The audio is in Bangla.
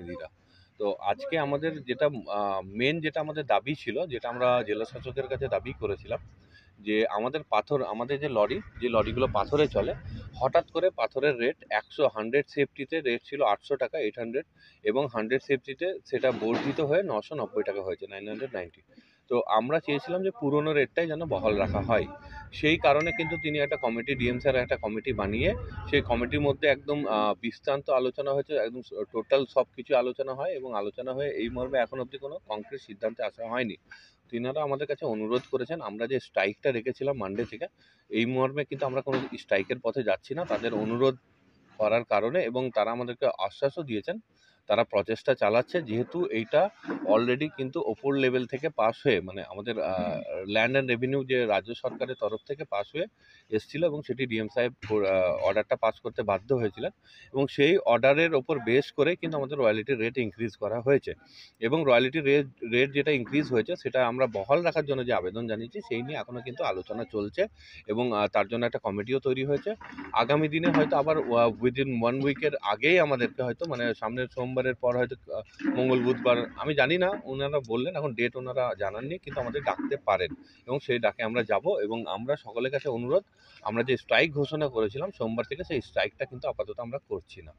দিরা। তো আজকে আমাদের যেটা মেন যেটা আমাদের দাবি ছিল, যেটা আমরা জেলা শাসকের কাছে দাবি করেছিলাম, যে আমাদের যে লরিগুলো পাথরে চলে, হঠাৎ করে পাথরের রেট 100 সেফটিতে রেট ছিল 800 টাকা, 800, এবং 100 সেফটিতে সেটা বর্ধিত হয়ে 990 টাকা হয়েছে, 990। তো আমরা চেয়েছিলাম যে পুরনো রেটটাই যেন বহাল রাখা হয়। সেই কারণে কিন্তু তিনি একটা কমিটি, ডিএম স্যার একটা কমিটি বানিয়ে, সেই কমিটির মধ্যে একদম বিস্তান্ত আলোচনা হয়েছে, একদম টোটাল সব কিছু আলোচনা হয়, এবং আলোচনা হয়ে এই মর্মে এখন অবধি কোনো কংক্রিট সিদ্ধান্তে আসা হয়নি। তিনারা আমাদের কাছে অনুরোধ করেছেন, আমরা যে স্ট্রাইকটা রেখেছিলাম মানডে থেকে, এই মর্মে কিন্তু আমরা কোনো স্ট্রাইকের পথে যাচ্ছি না, তাদের অনুরোধ করার কারণে। এবং তারা আমাদেরকে আশ্বাসও দিয়েছেন তারা প্রচেষ্টা চালাচ্ছে, যেহেতু এইটা অলরেডি কিন্তু ওপর লেভেল থেকে পাস হয়ে, মানে আমাদের ল্যান্ড অ্যান্ড রেভিনিউ যে রাজ্য সরকারের তরফ থেকে পাস হয়ে এসেছিল, এবং সেটি ডিএম সাহেব অর্ডারটা পাস করতে বাধ্য হয়েছিলেন, এবং সেই অর্ডারের ওপর বেস করে কিন্তু আমাদের রয়্যালিটির রেট ইনক্রিজ করা হয়েছে। এবং রয়্যালিটি রেট যেটা ইনক্রিজ হয়েছে সেটা আমরা বহাল রাখার জন্য যে আবেদন জানিয়েছি, সেই নিয়ে এখনও কিন্তু আলোচনা চলছে, এবং তার জন্য একটা কমিটিও তৈরি হয়েছে। আগামী দিনে হয়তো আবার উইদিন 1 উইকের আগেই আমাদেরকে হয়তো, মানে সামনের সোমবারের পর হয়তো মঙ্গল বুধবার, আমি জানি না, ওনারা বললেন এখন ডেট ওনারা জানাননি, কিন্তু আমাদের ডাকতে পারেন, এবং সেই ডাকে আমরা যাব। এবং আমরা সকলের কাছে অনুরোধ, আমরা যে স্ট্রাইক ঘোষণা করেছিলাম সোমবার থেকে, সেই স্ট্রাইকটা কিন্তু আপাতত আমরা করছি না।